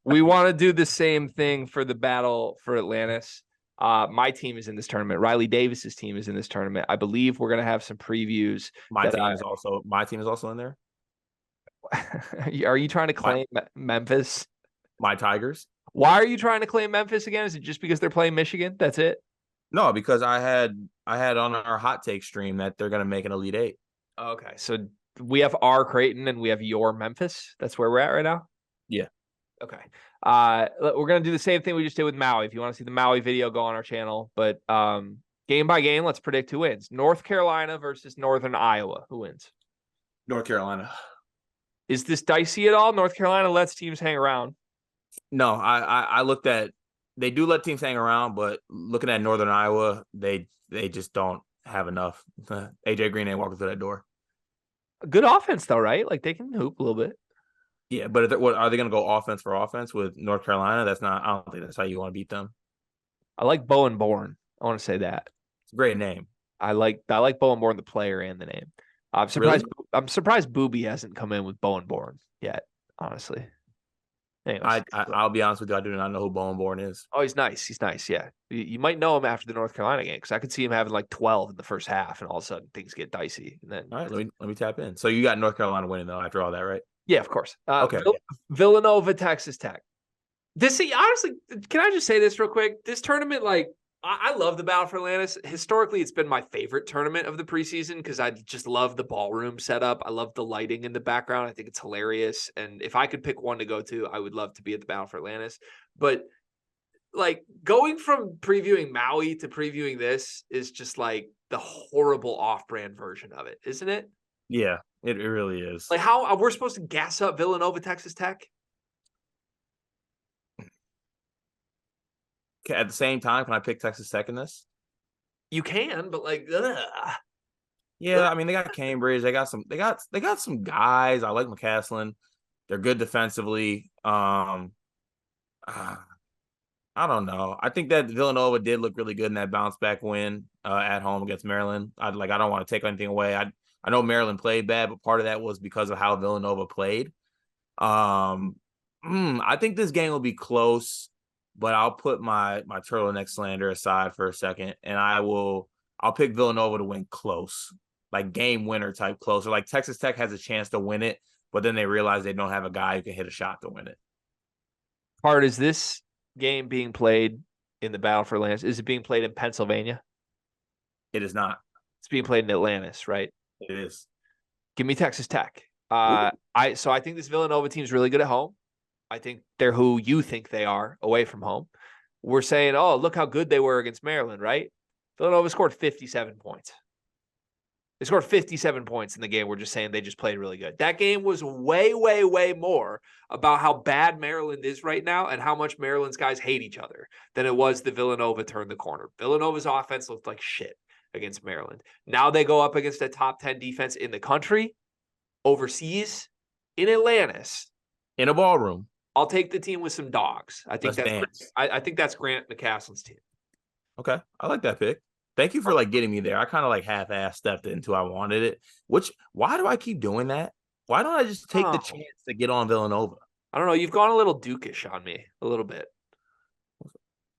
we want to do the same thing for the battle for Atlantis. My team is in this tournament. Riley Davis's team is in this tournament. I believe we're gonna have some previews. My team is also in there. Are you trying to claim Memphis? My Tigers. Why are you trying to claim Memphis again? Is it just because they're playing Michigan? That's it? No, because I had on our hot take stream that they're gonna make an Elite Eight. Okay, so we have our Creighton and we have your Memphis. That's where we're at right now? Yeah. Okay. We're going to do the same thing we just did with Maui. If you want to see the Maui video, go on our channel. But game by game, let's predict who wins. North Carolina versus Northern Iowa. Who wins? North Carolina. Is this dicey at all? North Carolina lets teams hang around. No, I looked at – they do let teams hang around, but looking at Northern Iowa, they just don't have enough. AJ Green ain't walking through that door. Good offense, though, right? Like, they can hoop a little bit. Yeah, but what are they going to go offense for offense with North Carolina? That's not. I don't think that's how you want to beat them. I like Bowen Bourne. I want to say that. It's a great name. I like Bowen Bourne, the player and the name. I'm surprised. Really? I'm surprised Booby hasn't come in with Bowen Bourne yet. Honestly. Anyways, I'll be honest with you. I do not know who Bowen Bourne is. Oh, he's nice. He's nice. Yeah, you might know him after the North Carolina game because I could see him having like 12 in the first half, and all of a sudden things get dicey. And then, all right, let me tap in. So you got North Carolina winning though after all that, right? Yeah, of course. Okay. Villanova, Texas Tech. Honestly, can I just say this real quick? This tournament, like, I love the Battle for Atlantis. Historically, it's been my favorite tournament of the preseason because I just love the ballroom setup. I love the lighting in the background. I think it's hilarious. And if I could pick one to go to, I would love to be at the Battle for Atlantis. But like going from previewing Maui to previewing this is just like the horrible off-brand version of it, isn't it? Yeah, it really is. Like how we're supposed to gas up Villanova, Texas Tech? At the same time, can I pick Texas Tech in this? You can, but like, ugh. Yeah, I mean they got Cambridge. They got some guys. I like McCaslin. They're good defensively. I don't know. I think that Villanova did look really good in that bounce back win at home against Maryland. I don't want to take anything away. I know Maryland played bad, but part of that was because of how Villanova played. I think this game will be close, but I'll put my turtleneck slander aside for a second, and I'll pick Villanova to win close, like game winner type close, or like Texas Tech has a chance to win it, but then they realize they don't have a guy who can hit a shot to win it. Part is this game being played in the Battle for Atlantis? Is it being played in Pennsylvania? It is not. It's being played in Atlantis, right? It is. Give me Texas Tech. I think this Villanova team is really good at home. I think they're who you think they are away from home. We're saying, oh, look how good they were against Maryland, right? Villanova scored 57 points. They scored 57 points in the game. We're just saying they just played really good. That game was way, way, way more about how bad Maryland is right now and how much Maryland's guys hate each other than it was the Villanova turned the corner. Villanova's offense looked like shit against Maryland. Now they go up against a top 10 defense in the country, overseas, in Atlantis. In a ballroom. I'll take the team with some dogs. I think that's Grant McCaslin's team. Okay. I like that pick. Thank you for like getting me there. I kind of like half-ass stepped into I wanted it. Why do I keep doing that? Why don't I just take the chance to get on Villanova? I don't know. You've gone a little Dukish on me a little bit.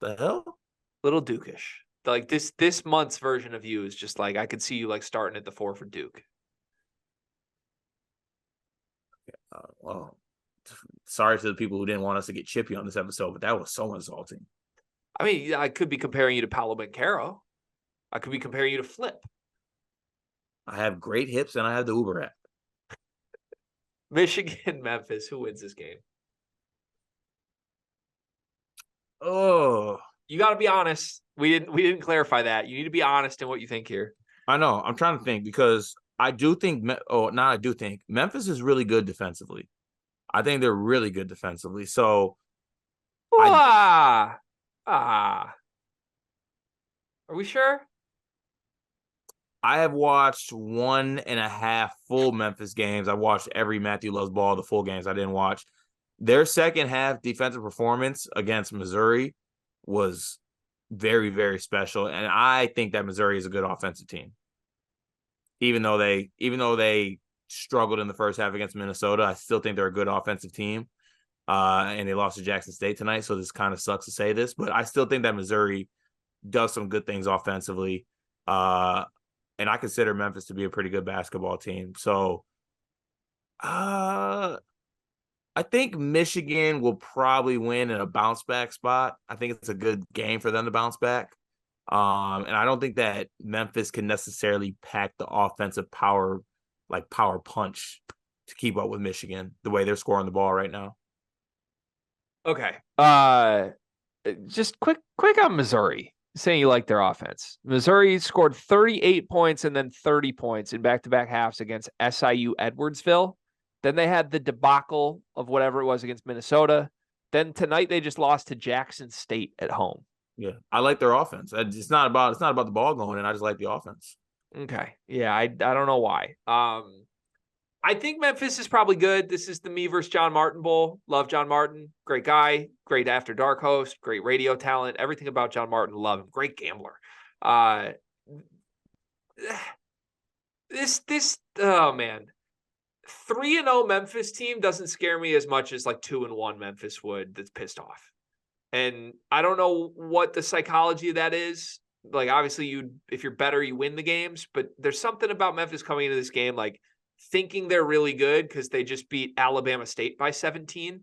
The hell? Little Dukish. Like this month's version of you is just like I could see you like starting at the 4 for Duke. Well, sorry to the people who didn't want us to get chippy on this episode, but that was so insulting. I mean, I could be comparing you to Paolo Banchero. I could be comparing you to Flip. I have great hips and I have the Uber app. Michigan, Memphis. Who wins this game? Oh, you got to be honest. We didn't clarify that. You need to be honest in what you think here. I know. I'm trying to think because I do think. I do think Memphis is really good defensively. I think they're really good defensively. So, Are we sure? I have watched 1.5 full Memphis games. I watched every Matthew Loves Ball, the full games I didn't watch. Their second half defensive performance against Missouri was very, very special. And I think that Missouri is a good offensive team. Even though they struggled in the first half against Minnesota, I still think they're a good offensive team. and they lost to Jackson State tonight. So this kind of sucks to say this, but I still think that Missouri does some good things offensively. And I consider Memphis to be a pretty good basketball team. So I think Michigan will probably win in a bounce back spot. I think it's a good game for them to bounce back. And I don't think that Memphis can necessarily pack the offensive power, like power punch, to keep up with Michigan the way they're scoring the ball right now. Okay. Just quick on Missouri. Saying you like their offense. Missouri scored 38 points and then 30 points in back-to-back halves against SIU Edwardsville. Then they had the debacle of whatever it was against Minnesota. Then tonight they just lost to Jackson State at home. Yeah, I like their offense. It's not about the ball going in. I just like the offense. Okay. Yeah, I don't know why. I think Memphis is probably good. This is the me versus John Martin Bowl. Love John Martin. Great guy. Great After Dark host. Great radio talent. Everything about John Martin. Love him. Great gambler. Oh man. 3-0 Memphis team doesn't scare me as much as like 2-1 Memphis would that's pissed off. And I don't know what the psychology of that is. Like obviously if you're better, you win the games, but there's something about Memphis coming into this game like thinking they're really good because they just beat Alabama State by 17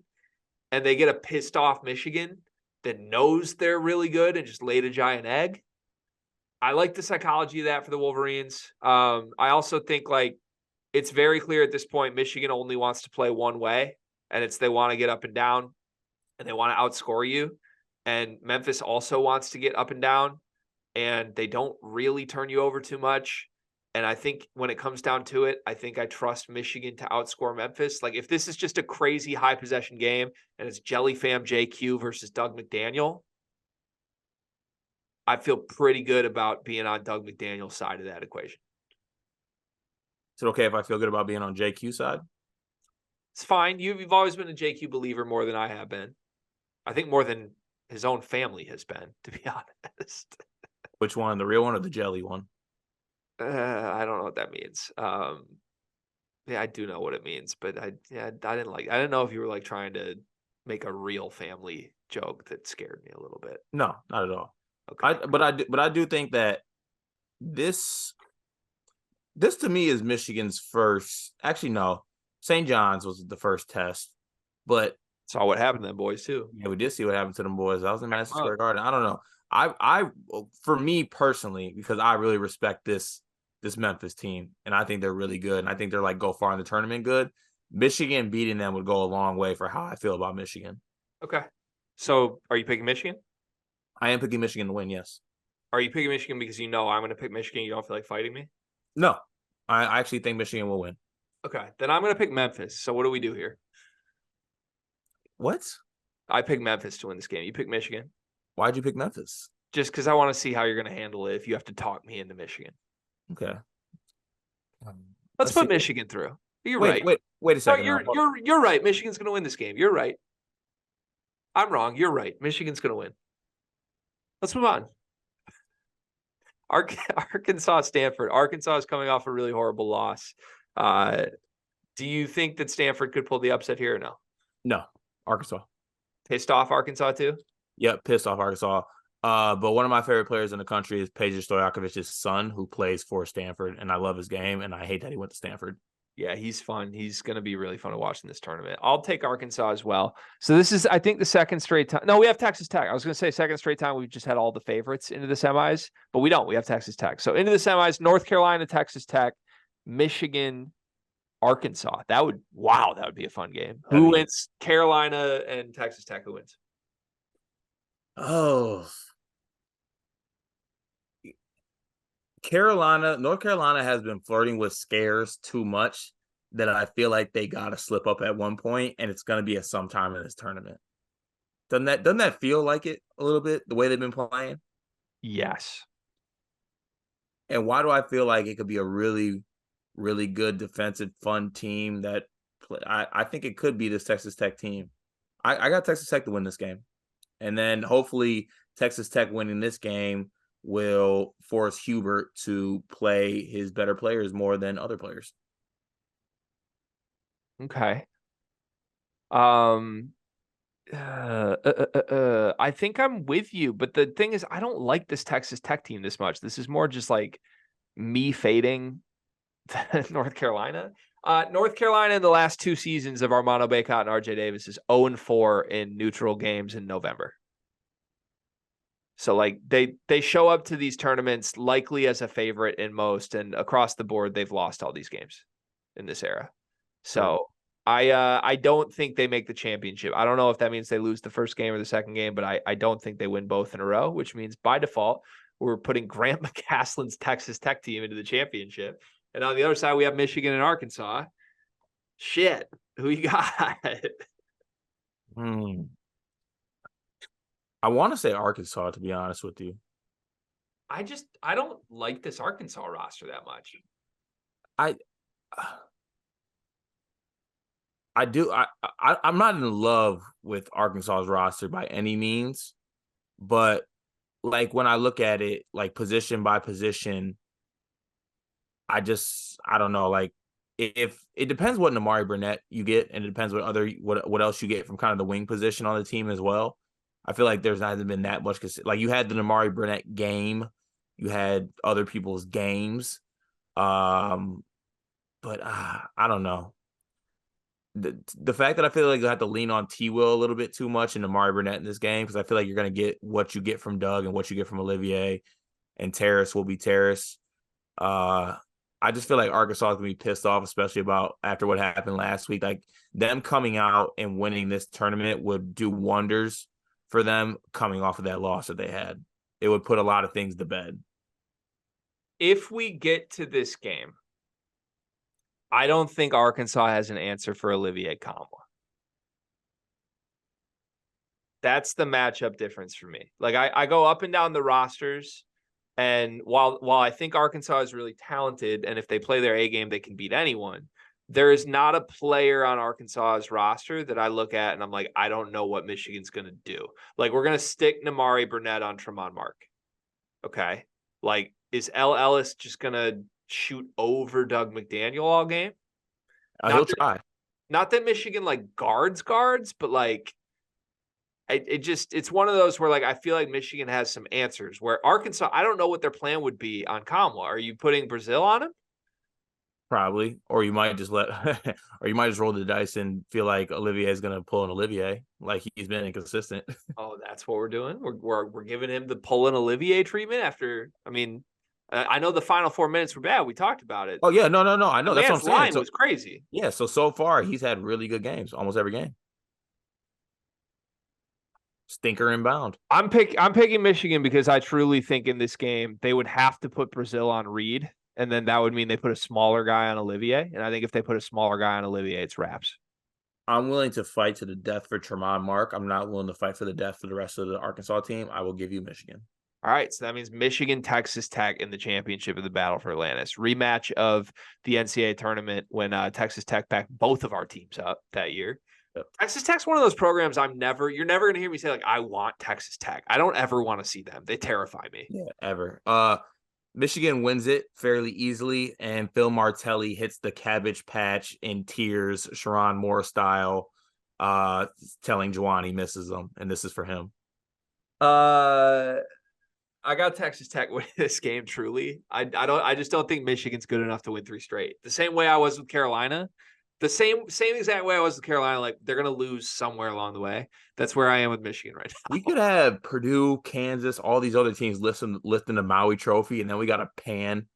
and they get a pissed off Michigan that knows they're really good and just laid a giant egg. I like the psychology of that for the Wolverines. I also think like it's very clear at this point, Michigan only wants to play one way, and it's they want to get up and down and they want to outscore you. And Memphis also wants to get up and down and they don't really turn you over too much. And I think when it comes down to it, I think I trust Michigan to outscore Memphis. Like if this is just a crazy high possession game and it's Jelly Fam JQ versus Doug McDaniel, I feel pretty good about being on Doug McDaniel's side of that equation. Is it okay if I feel good about being on JQ side? It's fine. You've always been a JQ believer more than I have been. I think more than his own family has been, to be honest. Which one? The real one or the jelly one? I don't know what that means. Yeah, I do know what it means, but I didn't know if you were like trying to make a real family joke that scared me a little bit. No, not at all. Okay. But I do think that this to me is Michigan's first. Actually, no, St. John's was the first test, but saw what happened to them boys too. Yeah, we did see what happened to them boys. I was in Madison Square Garden. I don't know. I for me personally, because I really respect this Memphis team, and I think they're really good, and I think they're like go far in the tournament good. Michigan beating them would go a long way for how I feel about Michigan. Okay. So are you picking Michigan? I am picking Michigan to win, yes. Are you picking Michigan because you know I'm going to pick Michigan? You don't feel like fighting me? No. I actually think Michigan will win. Okay. Then I'm going to pick Memphis. So what do we do here? What? I pick Memphis to win this game. You pick Michigan. Why'd you pick Memphis? Just because I want to see how you're going to handle it if you have to talk me into Michigan. Okay. Let's put Michigan through. You're right. Wait a second. No, you're right. Michigan's going to win this game. You're right. I'm wrong. You're right. Michigan's going to win. Let's move on. Arkansas, Stanford. Arkansas is coming off a really horrible loss. Do you think that Stanford could pull the upset here or no? No. Arkansas. Pissed off Arkansas too? Yep, pissed off Arkansas. But one of my favorite players in the country is Peja Stojakovic's son, who plays for Stanford, and I love his game, and I hate that he went to Stanford. Yeah, he's fun. He's going to be really fun to watch in this tournament. I'll take Arkansas as well. So this is, I think, the second straight time. No, we have Texas Tech. I was going to say second straight time we've just had all the favorites into the semis, but we don't. We have Texas Tech. So into the semis, North Carolina, Texas Tech, Michigan, Arkansas. That would be a fun game. Who wins? Carolina and Texas Tech. Who wins? Oh. North Carolina has been flirting with scares too much that I feel like they got to slip up at one point, and it's going to be at some time in this tournament. Doesn't that feel like it a little bit, the way they've been playing? Yes. And why do I feel like it could be a really, really good defensive, fun team that I think it could be this Texas Tech team. I got Texas Tech to win this game. And then hopefully Texas Tech winning this game will force Hubert to play his better players more than other players. Okay. I think I'm with you, but the thing is, I don't like this Texas Tech team this much. This is more just like me fading North Carolina. North Carolina in the last 2 seasons of Armando Bacot and RJ Davis is 0-4 in neutral games in November. So like they show up to these tournaments likely as a favorite in most, and across the board they've lost all these games in this era. So I don't think they make the championship. I don't know if that means they lose the first game or the second game, but I don't think they win both in a row, which means by default we're putting Grant McCaslin's Texas Tech team into the championship. And on the other side, we have Michigan and Arkansas. Shit, who you got? I want to say Arkansas, to be honest with you. I don't like this Arkansas roster that much. I do. I'm not in love with Arkansas's roster by any means, but like when I look at it, like position by position, I don't know. Like if it depends what Namari Burnett you get, and it depends what else you get from kind of the wing position on the team as well. I feel like there's not been that much because like you had the Namari Burnett game, you had other people's games, but I don't know. The fact that I feel like you have to lean on T. Will a little bit too much and Amari Burnett in this game because I feel like you're going to get what you get from Doug and what you get from Olivier, and Terrace will be Terrace. I just feel like Arkansas is going to be pissed off, especially about after what happened last week. Like them coming out and winning this tournament would do wonders for them coming off of that loss that they had. It would put a lot of things to bed. If we get to this game, I don't think Arkansas has an answer for Olivier Kamwa. That's the matchup difference for me. Like I go up and down the rosters, and while I think Arkansas is really talented, and if they play their A game, they can beat anyone, there is not a player on Arkansas's roster that I look at and I'm like, I don't know what Michigan's going to do. Like we're going to stick Namari Burnett on Tremont Mark. Okay. Like is L. Ellis just going to shoot over Doug McDaniel all game? He'll try. Not that Michigan like guards, but like it's one of those where like I feel like Michigan has some answers where Arkansas, I don't know what their plan would be on Kamwa. Are you putting Brazil on him? Probably, or you might just roll the dice and feel like Olivier is going to pull an Olivier, like he's been inconsistent. Oh, that's what we're doing. We're giving him the pull an Olivier treatment after. I mean, I know the final 4 minutes were bad. We talked about it. Oh yeah, no. I know that's what I'm saying. Line was crazy. Yeah, so far he's had really good games, almost every game. Stinker inbound. I'm picking Michigan because I truly think in this game they would have to put Brazil on Reed, and then that would mean they put a smaller guy on Olivier. And I think if they put a smaller guy on Olivier, it's wraps. I'm willing to fight to the death for Tremont Mark. I'm not willing to fight for the death for the rest of the Arkansas team. I will give you Michigan. All right, so that means Michigan, Texas Tech in the championship of the Battle for Atlantis. Rematch of the NCAA tournament when Texas Tech backed both of our teams up that year. Yep. Texas Tech's one of those programs you're never going to hear me say, like, I want Texas Tech. I don't ever want to see them. They terrify me. Yeah, ever. Michigan wins it fairly easily, and Phil Martelli hits the cabbage patch in tears, Sharon Moore style, telling Juwan he misses them, and this is for him. I got Texas Tech winning this game. Truly, I just don't think Michigan's good enough to win 3 straight. The same way I was with Carolina, the same exact way I was with Carolina. Like they're gonna lose somewhere along the way. That's where I am with Michigan right now. We could have Purdue, Kansas, all these other teams lifting the Maui Trophy, and then we got a pan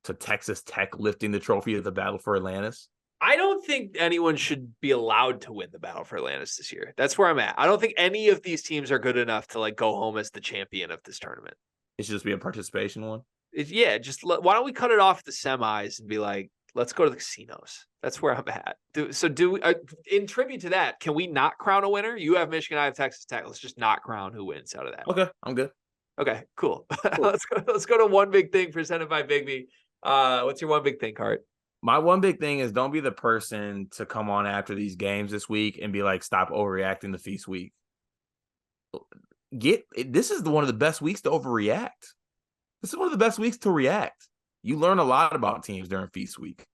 to Texas Tech lifting the trophy of the Battle for Atlantis. I don't think anyone should be allowed to win the Battle for Atlantis this year. That's where I'm at. I don't think any of these teams are good enough to like go home as the champion of this tournament. It should just be a participation one. Why don't we cut it off at the semis and be like, let's go to the casinos. That's where I'm at. In tribute to that, can we not crown a winner? You have Michigan, I have Texas Tech. Let's just not crown who wins out of that. Okay, I'm good. Okay, cool. Let's go to one big thing presented by Bigby. What's your one big thing, Cart? My one big thing is don't be the person to come on after these games this week and be like, stop overreacting to Feast Week. This is one of the best weeks to overreact. This is one of the best weeks to react. You learn a lot about teams during Feast Week.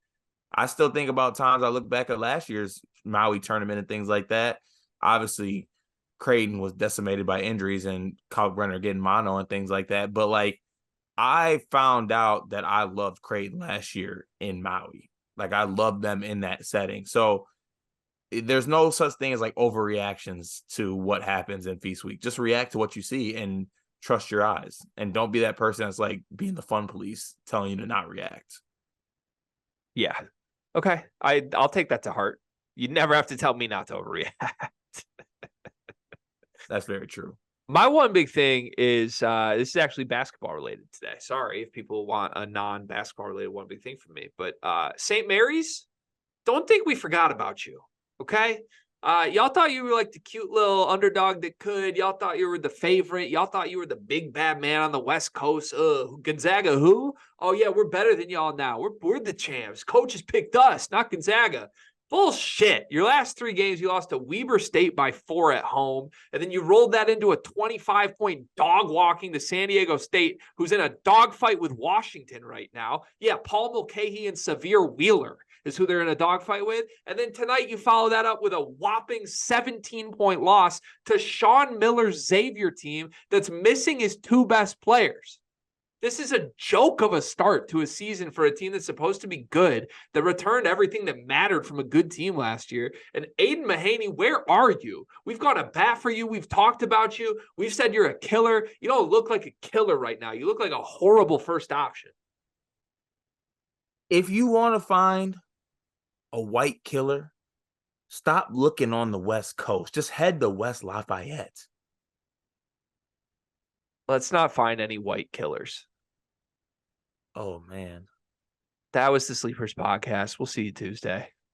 I still think about times I look back at last year's Maui tournament and things like that. Obviously, Creighton was decimated by injuries and Kyle Brenner getting mono and things like that. But like, I found out that I loved Creighton last year in Maui. Like, I loved them in that setting. So there's no such thing as like overreactions to what happens in Feast Week. Just react to what you see and trust your eyes. And don't be that person that's like being the fun police telling you to not react. Yeah. Okay. I'll take that to heart. You never have to tell me not to overreact. That's very true. My one big thing is this is actually basketball related today. Sorry if people want a non-basketball related one big thing from me, but St. Mary's, don't think we forgot about you. Okay. Y'all thought you were like the cute little underdog that could. Y'all thought you were the favorite. Y'all thought you were the big bad man on the West Coast. Gonzaga, who? Oh yeah, we're better than y'all now. We're the champs. Coaches picked us, not Gonzaga. Bullshit. Your last 3 games, you lost to Weber State by 4 at home, and then you rolled that into a 25-point dog walking to San Diego State, who's in a dogfight with Washington right now. Yeah, Paul Mulcahy and Severe Wheeler is who they're in a dogfight with. And then tonight you follow that up with a whopping 17-point loss to Sean Miller's Xavier team that's missing his 2 best players. This is a joke of a start to a season for a team that's supposed to be good, that returned everything that mattered from a good team last year. And Aiden Mahaney, where are you? We've gone to bat for you. We've talked about you. We've said you're a killer. You don't look like a killer right now. You look like a horrible first option. If you want to find a white killer, stop looking on the West Coast. Just head to West Lafayette. Let's not find any white killers. Oh, man. That was the Sleepers Podcast. We'll see you Tuesday.